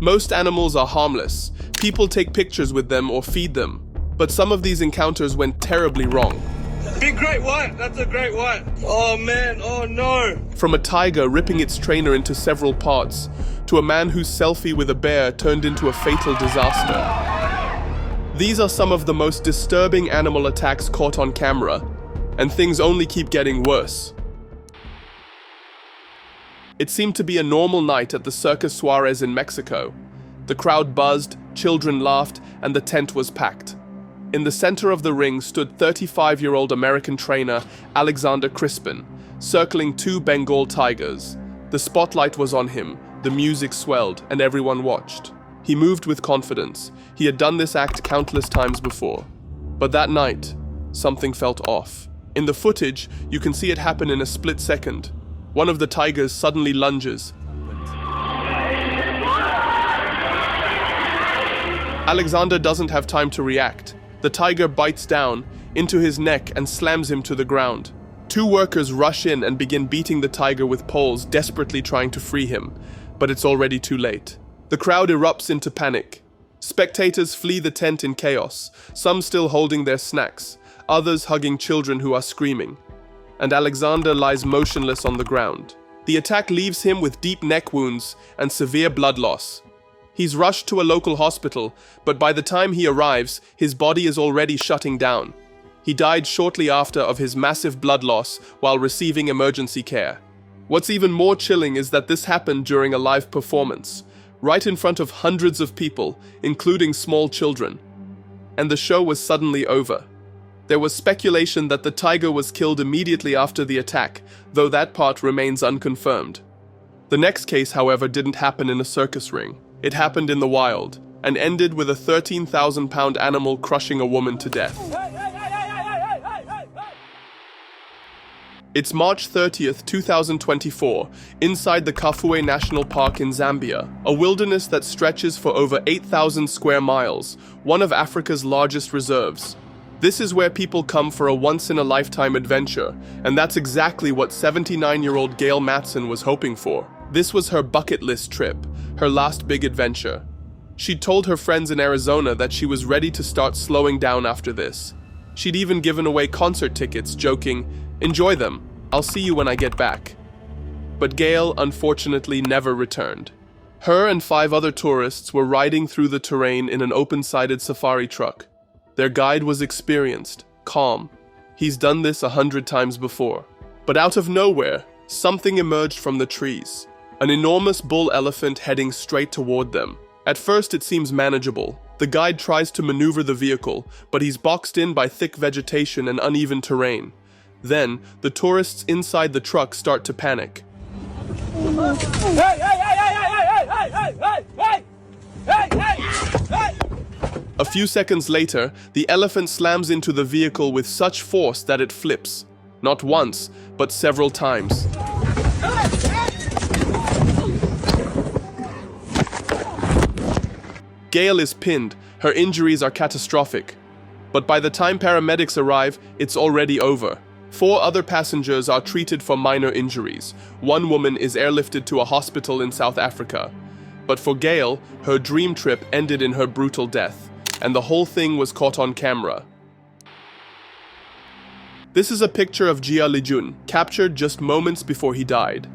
Most animals are harmless. People take pictures with them or feed them. But some of these encounters went terribly wrong. Big great white, that's a great white. Oh man, oh no. From a tiger ripping its trainer into several parts, to a man whose selfie with a bear turned into a fatal disaster. These are some of the most disturbing animal attacks caught on camera, and things only keep getting worse. It seemed to be a normal night at the Circus Suarez in Mexico. The crowd buzzed, children laughed, and the tent was packed. In the center of the ring stood 35-year-old American trainer Alexander Crispin, circling two Bengal tigers. The spotlight was on him, the music swelled, and everyone watched. He moved with confidence. He had done this act countless times before. But that night, something felt off. In the footage, you can see it happen in a split second. One of the tigers suddenly lunges. Alexander doesn't have time to react. The tiger bites down into his neck and slams him to the ground. Two workers rush in and begin beating the tiger with poles, desperately trying to free him, but it's already too late. The crowd erupts into panic. Spectators flee the tent in chaos, some still holding their snacks, others hugging children who are screaming. And Alexander lies motionless on the ground. The attack leaves him with deep neck wounds and severe blood loss. He's rushed to a local hospital, but by the time he arrives, his body is already shutting down. He died shortly after of his massive blood loss while receiving emergency care. What's even more chilling is that this happened during a live performance, right in front of hundreds of people, including small children. And the show was suddenly over. There was speculation that the tiger was killed immediately after the attack, though that part remains unconfirmed. The next case, however, didn't happen in a circus ring. It happened in the wild, and ended with a 13,000-pound animal crushing a woman to death. It's March 30th, 2024, inside the Kafue National Park in Zambia, a wilderness that stretches for over 8,000 square miles, one of Africa's largest reserves. This is where people come for a once-in-a-lifetime adventure, and that's exactly what 79-year-old Gail Matson was hoping for. This was her bucket list trip, her last big adventure. She'd told her friends in Arizona that she was ready to start slowing down after this. She'd even given away concert tickets, joking, "Enjoy them, I'll see you when I get back." But Gail, unfortunately, never returned. Her and 5 other tourists were riding through the terrain in an open-sided safari truck. Their guide was experienced, calm. He's done this 100 times before. But out of nowhere, something emerged from the trees. An enormous bull elephant heading straight toward them. At first it seems manageable. The guide tries to maneuver the vehicle, but he's boxed in by thick vegetation and uneven terrain. Then, the tourists inside the truck start to panic. A few seconds later, the elephant slams into the vehicle with such force that it flips. Not once, but several times. Gail is pinned. Her injuries are catastrophic. But by the time paramedics arrive, it's already over. 4 other passengers are treated for minor injuries. One woman is airlifted to a hospital in South Africa. But for Gail, her dream trip ended in her brutal death, and the whole thing was caught on camera. This is a picture of Jia Lijun, captured just moments before he died.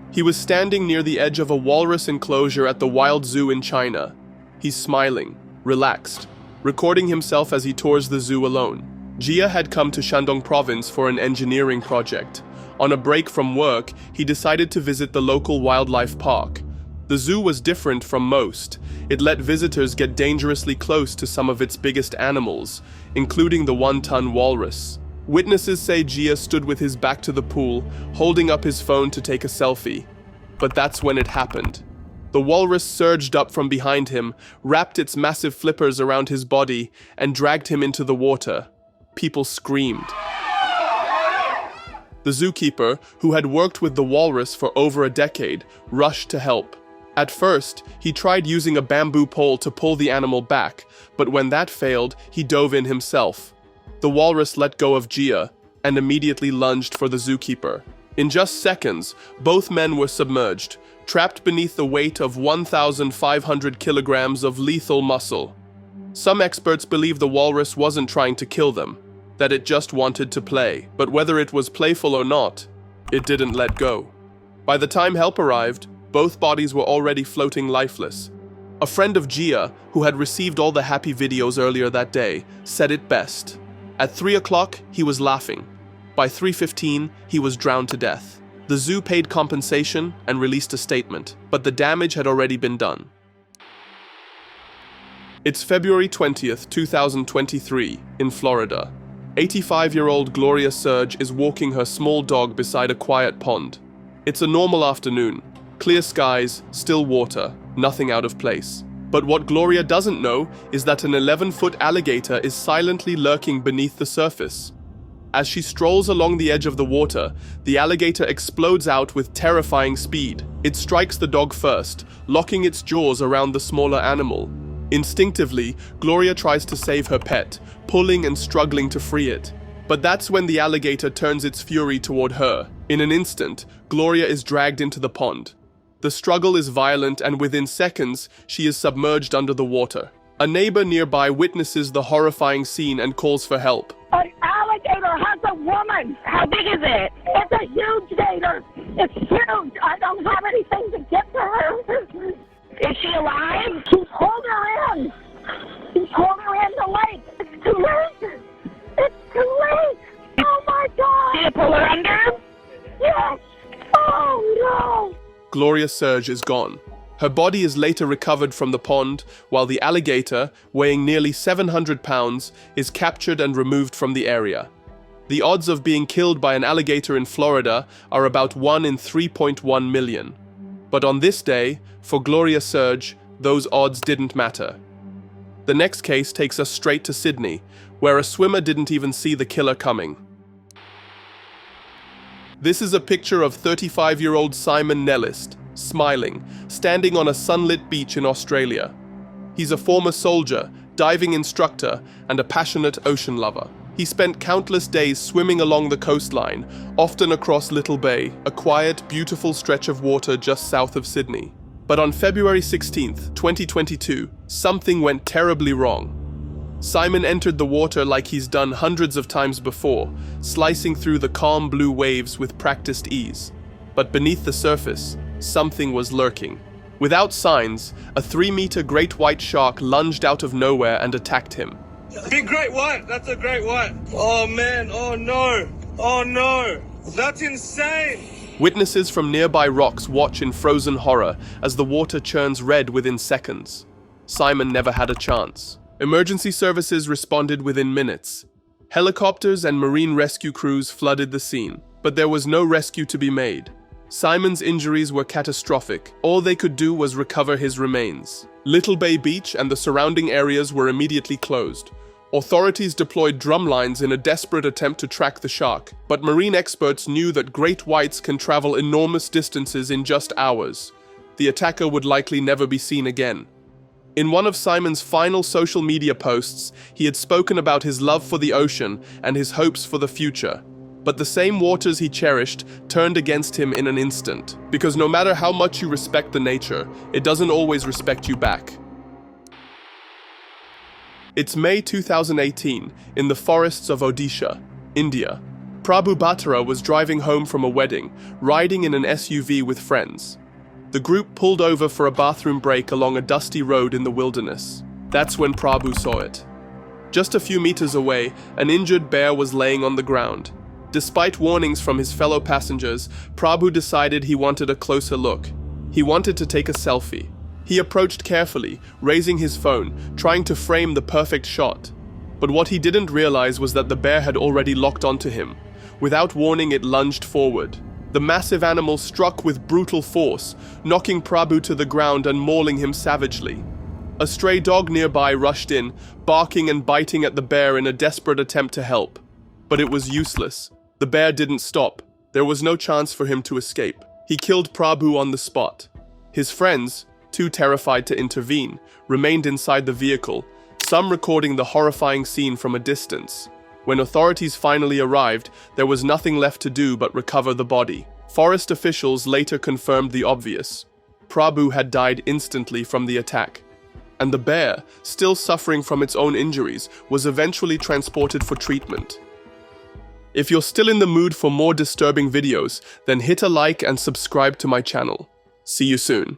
He was standing near the edge of a walrus enclosure at the Wild Zoo in China. He's smiling, relaxed, recording himself as he tours the zoo alone. Jia had come to Shandong province for an engineering project. On a break from work, he decided to visit the local wildlife park. The zoo was different from most. It let visitors get dangerously close to some of its biggest animals, including the 1-ton walrus. Witnesses say Jia stood with his back to the pool, holding up his phone to take a selfie. But that's when it happened. The walrus surged up from behind him, wrapped its massive flippers around his body, and dragged him into the water. People screamed. The zookeeper, who had worked with the walrus for over a decade, rushed to help. At first, he tried using a bamboo pole to pull the animal back, but when that failed, he dove in himself. The walrus let go of Jia and immediately lunged for the zookeeper. In just seconds, both men were submerged, trapped beneath the weight of 1,500 kilograms of lethal muscle. Some experts believe the walrus wasn't trying to kill them, that it just wanted to play. But whether it was playful or not, it didn't let go. By the time help arrived, both bodies were already floating lifeless. A friend of Gia, who had received all the happy videos earlier that day, said it best. At 3 o'clock, he was laughing. By 3:15, he was drowned to death. The zoo paid compensation and released a statement, but the damage had already been done. It's February 20th, 2023, in Florida. 85-year-old Gloria Serge is walking her small dog beside a quiet pond. It's a normal afternoon. Clear skies, still water, nothing out of place. But what Gloria doesn't know is that an 11-foot alligator is silently lurking beneath the surface. As she strolls along the edge of the water, the alligator explodes out with terrifying speed. It strikes the dog first, locking its jaws around the smaller animal. Instinctively, Gloria tries to save her pet, pulling and struggling to free it. But that's when the alligator turns its fury toward her. In an instant, Gloria is dragged into the pond. The struggle is violent, and within seconds, she is submerged under the water. A neighbor nearby witnesses the horrifying scene and calls for help. An alligator has a woman. How big is it? It's a huge gator. It's huge. I don't have anything to get to her. Is she alive? She's holding her in. She's holding her in the lake. It's too late. It's too late. Oh my God. Did you pull her under? Yes. Oh no. Gloria Serge is gone. Her body is later recovered from the pond, while the alligator, weighing nearly 700 pounds, is captured and removed from the area. The odds of being killed by an alligator in Florida are about 1 in 3.1 million. But on this day, for Gloria Serge, those odds didn't matter. The next case takes us straight to Sydney, where a swimmer didn't even see the killer coming. This is a picture of 35-year-old Simon Nellist, smiling, standing on a sunlit beach in Australia. He's a former soldier, diving instructor, and a passionate ocean lover. He spent countless days swimming along the coastline, often across Little Bay, a quiet, beautiful stretch of water just south of Sydney. But on February 16th, 2022, something went terribly wrong. Simon entered the water like he's done hundreds of times before, slicing through the calm blue waves with practiced ease. But beneath the surface, something was lurking. Without signs, a 3-meter great white shark lunged out of nowhere and attacked him. Big great white. That's a great white. Oh man. Oh no. Oh no. That's insane. Witnesses from nearby rocks watch in frozen horror as the water churns red within seconds. Simon never had a chance. Emergency services responded within minutes. Helicopters and marine rescue crews flooded the scene, but there was no rescue to be made. Simon's injuries were catastrophic. All they could do was recover his remains. Little Bay Beach and the surrounding areas were immediately closed. Authorities deployed drumlines in a desperate attempt to track the shark, but marine experts knew that great whites can travel enormous distances in just hours. The attacker would likely never be seen again. In one of Simon's final social media posts, he had spoken about his love for the ocean and his hopes for the future. But the same waters he cherished turned against him in an instant. Because no matter how much you respect the nature, it doesn't always respect you back. It's May 2018, in the forests of Odisha, India. Prabhu Bhattara was driving home from a wedding, riding in an SUV with friends. The group pulled over for a bathroom break along a dusty road in the wilderness. That's when Prabhu saw it. Just a few meters away, an injured bear was laying on the ground. Despite warnings from his fellow passengers, Prabhu decided he wanted a closer look. He wanted to take a selfie. He approached carefully, raising his phone, trying to frame the perfect shot. But what he didn't realize was that the bear had already locked onto him. Without warning, it lunged forward. The massive animal struck with brutal force, knocking Prabhu to the ground and mauling him savagely. A stray dog nearby rushed in, barking and biting at the bear in a desperate attempt to help. But it was useless. The bear didn't stop. There was no chance for him to escape. He killed Prabhu on the spot. His friends, too terrified to intervene, remained inside the vehicle, some recording the horrifying scene from a distance. When authorities finally arrived, there was nothing left to do but recover the body. Forest officials later confirmed the obvious. Prabhu had died instantly from the attack, and the bear, still suffering from its own injuries, was eventually transported for treatment. If you're still in the mood for more disturbing videos, then hit a like and subscribe to my channel. See you soon.